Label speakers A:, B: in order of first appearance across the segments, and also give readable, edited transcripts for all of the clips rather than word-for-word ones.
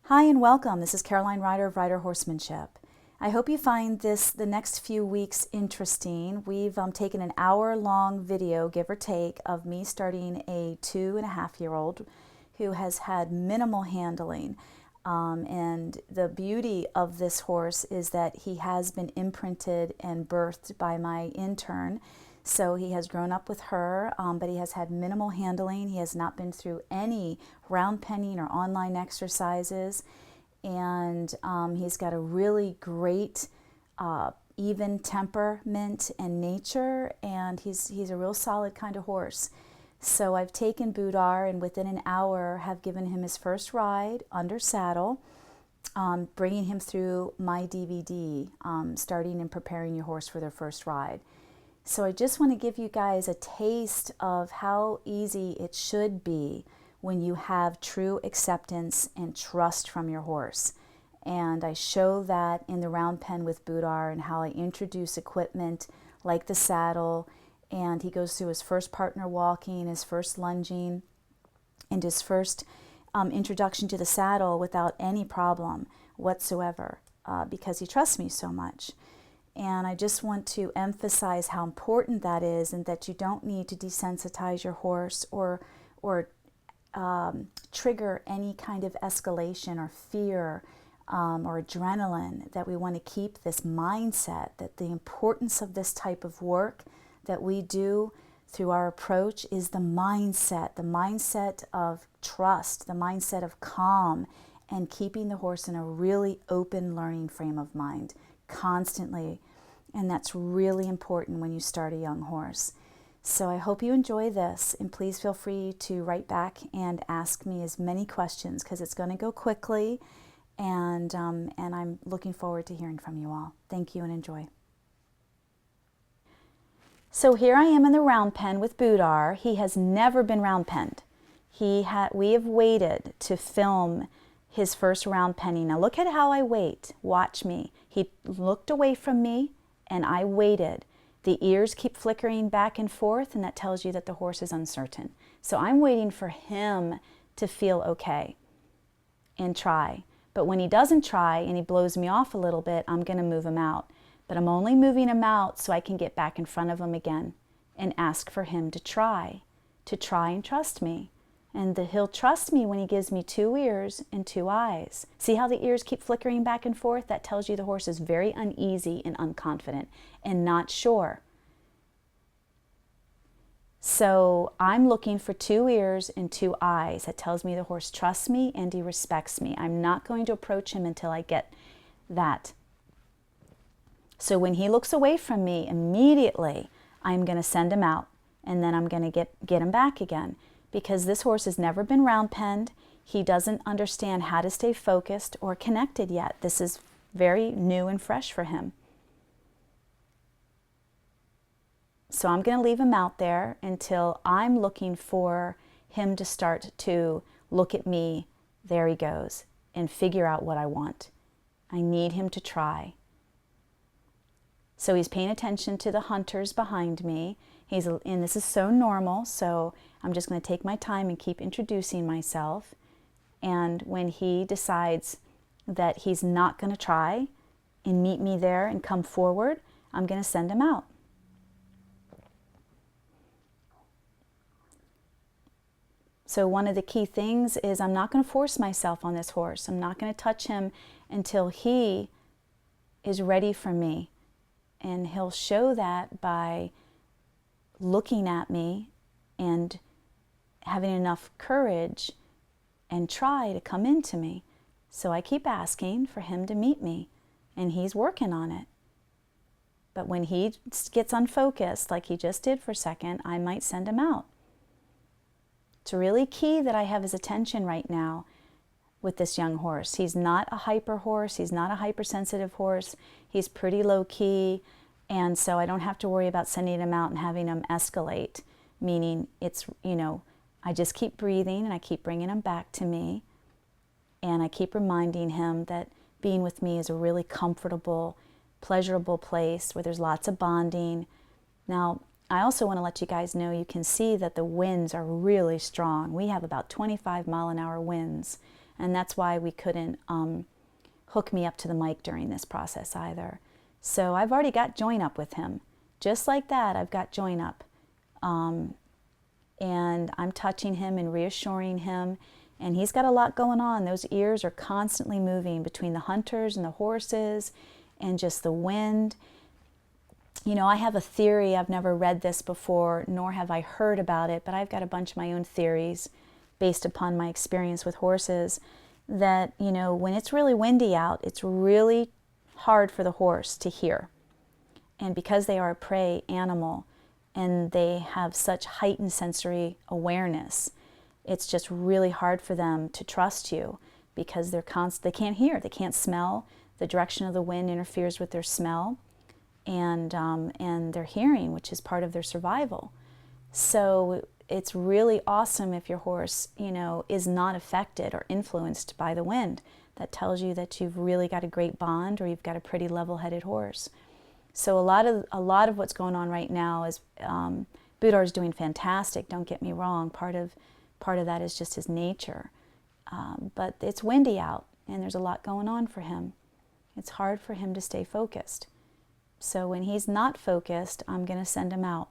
A: Hi and welcome. This is Caroline Ryder of Ryder Horsemanship. I hope you find the next few weeks interesting. We've taken an hour-long video, give or take, of me starting a 2.5-year-old who has had minimal handling. And the beauty of this horse is that he has been imprinted and birthed by my intern. So he has grown up with her, but he has had minimal handling. He has not been through any round penning or online exercises. And he's got a really great even temperament and nature, and he's a real solid kind of horse. So I've taken Buhdar and within an hour have given him his first ride under saddle, bringing him through my DVD, starting and preparing your horse for their first ride. So I just want to give you guys a taste of how easy it should be when you have true acceptance and trust from your horse. And I show that in the round pen with Buhdar and how I introduce equipment like the saddle, and he goes through his first partner walking, his first lunging, and his first introduction to the saddle without any problem whatsoever because he trusts me so much. And I just want to emphasize how important that is, and that you don't need to desensitize your horse or trigger any kind of escalation or fear or adrenaline. That we want to keep this mindset that the importance of this type of work that we do through our approach is the mindset of trust, the mindset of calm, and keeping the horse in a really open learning frame of mind constantly. And that's really important when you start a young horse. So I hope you enjoy this, and please feel free to write back and ask me as many questions, because it's going to go quickly, and I'm looking forward to hearing from you all. Thank you and enjoy. So here I am in the round pen with Buhdar. He has never been round penned. We have waited to film his first round penning. Now look at how I wait. Watch me. He looked away from me and I waited. The ears keep flickering back and forth, and that tells you that the horse is uncertain. So I'm waiting for him to feel okay and try. But when he doesn't try and he blows me off a little bit, I'm going to move him out. But I'm only moving him out so I can get back in front of him again and ask for him to try and trust me. And he'll trust me when he gives me 2 ears and 2 eyes. See how the ears keep flickering back and forth? That tells you the horse is very uneasy and unconfident and not sure. So I'm looking for 2 ears and 2 eyes. That tells me the horse trusts me and he respects me. I'm not going to approach him until I get that. So when he looks away from me, immediately I'm going to send him out, and then I'm going to get him back again. Because this horse has never been round penned. He doesn't understand how to stay focused or connected yet. This is very new and fresh for him. So I'm going to leave him out there until I'm looking for him to start to look at me. There he goes, and figure out what I want. I need him to try. So he's paying attention to the hunters behind me. And this is so normal, so I'm just going to take my time and keep introducing myself. And when he decides that he's not going to try and meet me there and come forward, I'm going to send him out. So one of the key things is I'm not going to force myself on this horse. I'm not going to touch him until he is ready for me. And he'll show that by looking at me and having enough courage and try to come into me. So I keep asking for him to meet me, and he's working on it. But when he gets unfocused, like he just did for a second, I might send him out. It's really key that I have his attention right now with this young horse. He's not a hyper horse. He's not a hypersensitive horse. He's pretty low key. And so I don't have to worry about sending him out and having him escalate, meaning it's, I just keep breathing and I keep bringing him back to me. And I keep reminding him that being with me is a really comfortable, pleasurable place where there's lots of bonding. Now, I also want to let you guys know, you can see that the winds are really strong. We have about 25 mile an hour winds And that's why we couldn't hook me up to the mic during this process either. So I've already got join up with him. Just like that, I've got join up. And I'm touching him and reassuring him. And he's got a lot going on. Those ears are constantly moving between the hunters and the horses and just the wind. You know, I have a theory. I've never read this before, nor have I heard about it, but I've got a bunch of my own theories based upon my experience with horses that, you know, when it's really windy out, it's really hard for the horse to hear. And because they are a prey animal and they have such heightened sensory awareness, it's just really hard for them to trust you because they can't hear, they can't smell. The direction of the wind interferes with their smell and their hearing, which is part of their survival. So it's really awesome if your horse, you know, is not affected or influenced by the wind. That tells you that you've really got a great bond, or you've got a pretty level-headed horse. So a lot of what's going on right now is Buhdar is doing fantastic. Don't get me wrong. Part of that is just his nature, but it's windy out, and there's a lot going on for him. It's hard for him to stay focused. So when he's not focused, I'm going to send him out.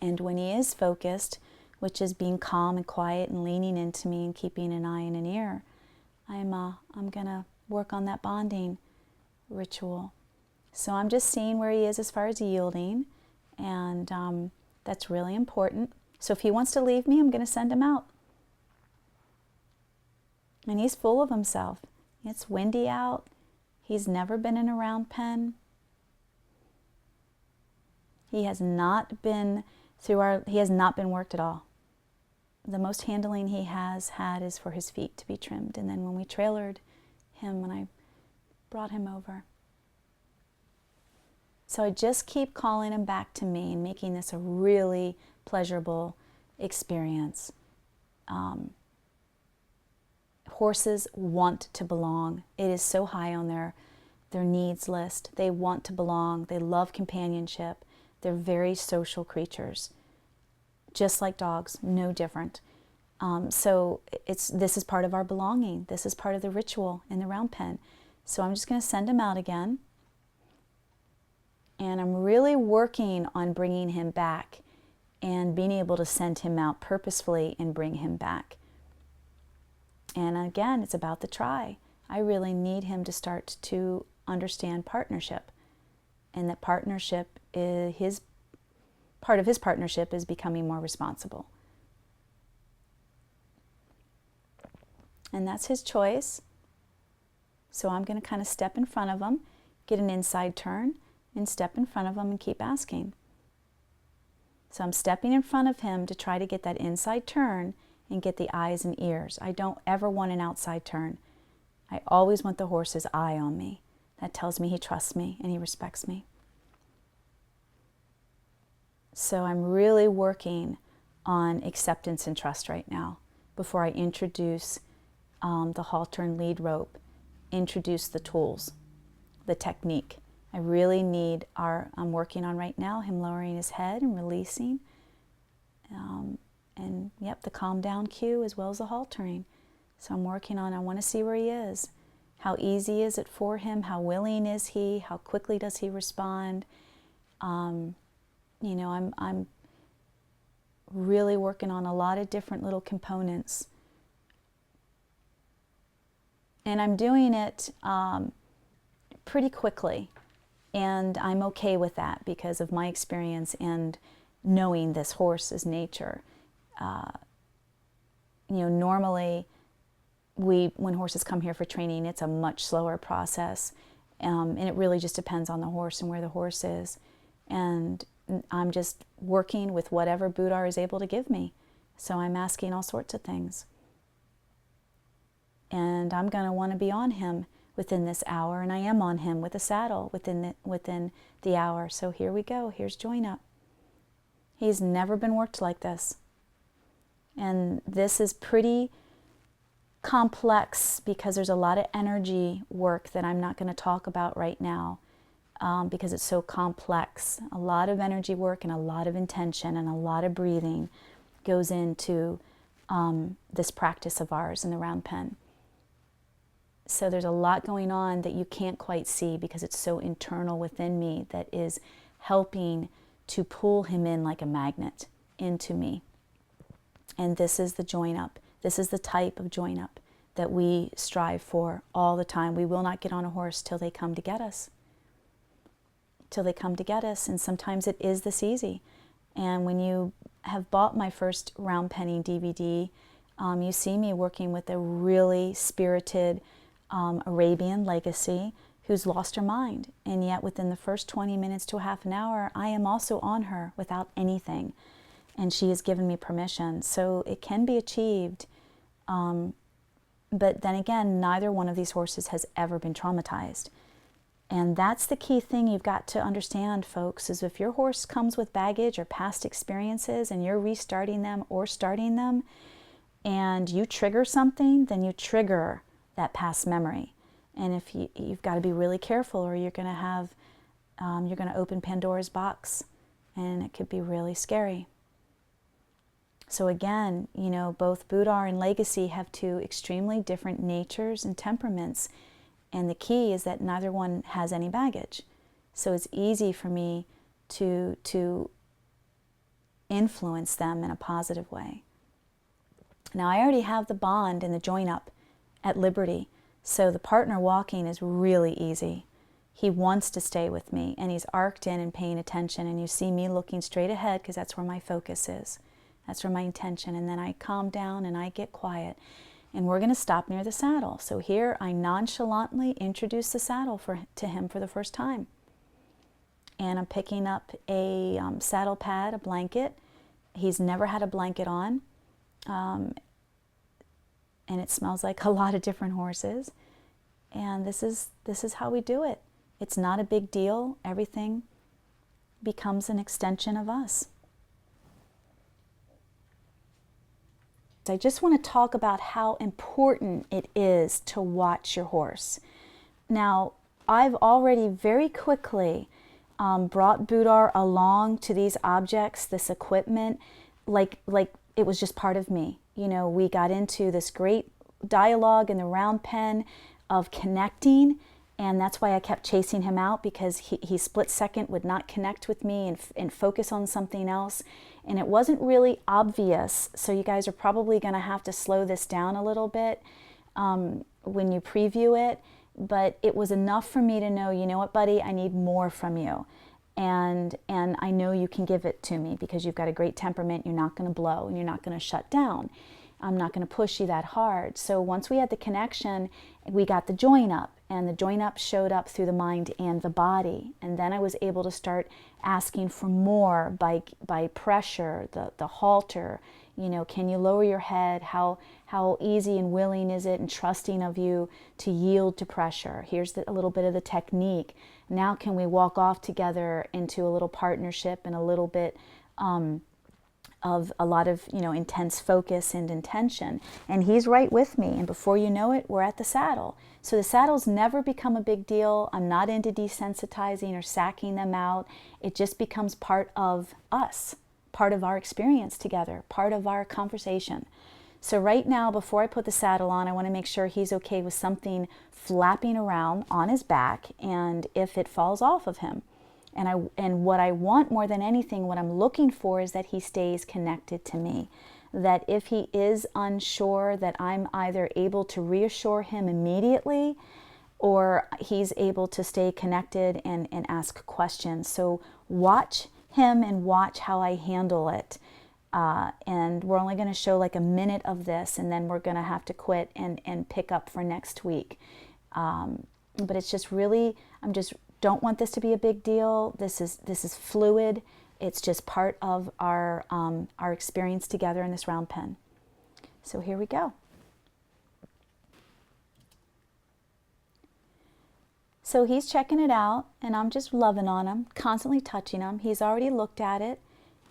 A: And when he is focused, which is being calm and quiet and leaning into me and keeping an eye and an ear, I'm going to work on that bonding ritual. So I'm just seeing where he is as far as yielding, and that's really important. So if he wants to leave me, I'm going to send him out. And he's full of himself. It's windy out. He's never been in a round pen. He has not been worked at all. The most handling he has had is for his feet to be trimmed. And then when we trailered him, when I brought him over. So I just keep calling him back to me and making this a really pleasurable experience. Horses want to belong. It is so high on their needs list. They want to belong. They love companionship. They're very social creatures, just like dogs, no different. So this is part of our belonging. This is part of the ritual in the round pen. So I'm just going to send him out again. And I'm really working on bringing him back and being able to send him out purposefully and bring him back. And again, it's about the try. I really need him to start to understand partnership. And that partnership is part of his partnership is becoming more responsible. And that's his choice. So I'm going to kind of step in front of him, get an inside turn, and step in front of him and keep asking. So I'm stepping in front of him to try to get that inside turn and get the eyes and ears. I don't ever want an outside turn. I always want the horse's eye on me. That tells me he trusts me and he respects me. So I'm really working on acceptance and trust right now before I introduce the halter and lead rope, introduce the tools, the technique. I really need I'm working on right now, him lowering his head and releasing. And yep, the calm down cue as well as the haltering. So I'm working on, I want to see where he is. How easy is it for him? How willing is he? How quickly does he respond? You know, I'm really working on a lot of different little components. And I'm doing it pretty quickly. And I'm okay with that because of my experience and knowing this horse's nature. You know, normally when horses come here for training, it's a much slower process. And it really just depends on the horse and where the horse is. And I'm just working with whatever Buhdar is able to give me. So I'm asking all sorts of things. And I'm going to want to be on him within this hour, and I am on him with a saddle within the hour. So here we go. Here's join up. He's never been worked like this. And this is pretty complex because there's a lot of energy work that I'm not going to talk about right now because it's so complex. A lot of energy work and a lot of intention and a lot of breathing goes into this practice of ours in the round pen. So there's a lot going on that you can't quite see because it's so internal within me that is helping to pull him in like a magnet into me. And this is the join up. This is the type of join up that we strive for all the time. We will not get on a horse till they come to get us. Till they come to get us. And sometimes it is this easy. And when you have bought my first round penning DVD, you see me working with a really spirited Arabian legacy who's lost her mind. And yet within the first 20 minutes to a half an hour, I am also on her without anything. And she has given me permission. So it can be achieved. But then again, neither one of these horses has ever been traumatized. And that's the key thing you've got to understand, folks, is if your horse comes with baggage or past experiences and you're restarting them or starting them and you trigger something, then you trigger that past memory. And if you've got to be really careful, or you're going to have, you're going to open Pandora's box, and it could be really scary. So again, you know, both Buhdar and Legacy have two extremely different natures and temperaments, and the key is that neither one has any baggage. So it's easy for me to influence them in a positive way. Now, I already have the bond and the join up at Liberty, so the partner walking is really easy. He wants to stay with me, and he's arced in and paying attention, and you see me looking straight ahead because that's where my focus is. That's where my intention, and then I calm down and I get quiet, and we're going to stop near the saddle. So here I nonchalantly introduce the saddle to him for the first time, and I'm picking up a saddle pad, a blanket. He's never had a blanket on, and it smells like a lot of different horses, and this is how we do it. It's not a big deal. Everything becomes an extension of us. I just want to talk about how important it is to watch your horse. Now, I've already very quickly brought Buhdar along to these objects, this equipment, like it was just part of me. You know, we got into this great dialogue in the round pen of connecting, and that's why I kept chasing him out, because he split second would not connect with me and focus on something else. And it wasn't really obvious, so you guys are probably going to have to slow this down a little bit when you preview it. But it was enough for me to know, you know what, buddy, I need more from you. And I know you can give it to me because you've got a great temperament. You're not going to blow and you're not going to shut down. I'm not going to push you that hard. So once we had the connection, we got the join up, and the join up showed up through the mind and the body. And then I was able to start asking for more by pressure, the halter. You know, can you lower your head? How easy and willing is it and trusting of you to yield to pressure? Here's a little bit of the technique. Now can we walk off together into a little partnership and a little bit of a lot of, you know, intense focus and intention. And he's right with me, and before you know it, we're at the saddle. So the saddles never become a big deal. I'm not into desensitizing or sacking them out. It just becomes part of us, part of our experience together, part of our conversation. So right now, before I put the saddle on, I want to make sure he's okay with something flapping around on his back, and if it falls off of him. And what I want more than anything, what I'm looking for, is that he stays connected to me. That if he is unsure, that I'm either able to reassure him immediately, or he's able to stay connected and ask questions. So watch him and watch how I handle it. And we're only going to show like a minute of this, and then we're going to have to quit and pick up for next week. But it's just really, don't want this to be a big deal. This is fluid. It's just part of our experience together in this round pen. So here we go. So he's checking it out, and I'm just loving on him, constantly touching him. He's already looked at it,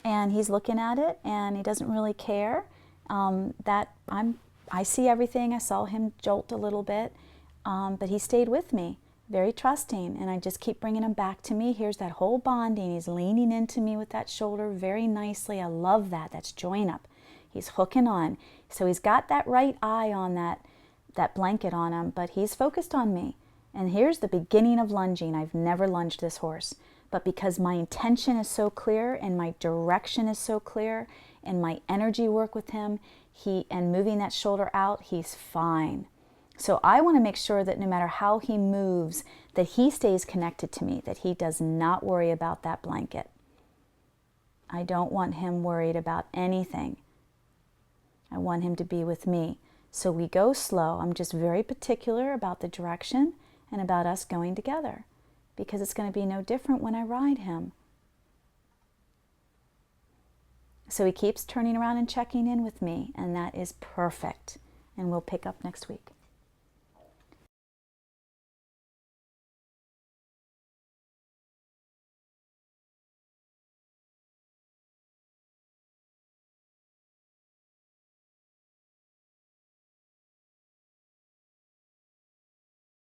A: and he's looking at it, and he doesn't really care that I see everything. I saw him jolt a little bit, but he stayed with me. Very trusting, and I just keep bringing him back to me. Here's that whole bonding. He's leaning into me with that shoulder very nicely. I love that. That's join up. He's hooking on. So he's got that right eye on that blanket on him, but he's focused on me. And here's the beginning of lunging. I've never lunged this horse, but because my intention is so clear and my direction is so clear and my energy work with him, and moving that shoulder out, he's fine. So I want to make sure that no matter how he moves, that he stays connected to me, that he does not worry about that blanket. I don't want him worried about anything. I want him to be with me. So we go slow. I'm just very particular about the direction and about us going together, because it's going to be no different when I ride him. So he keeps turning around and checking in with me, and that is perfect. And we'll pick up next week.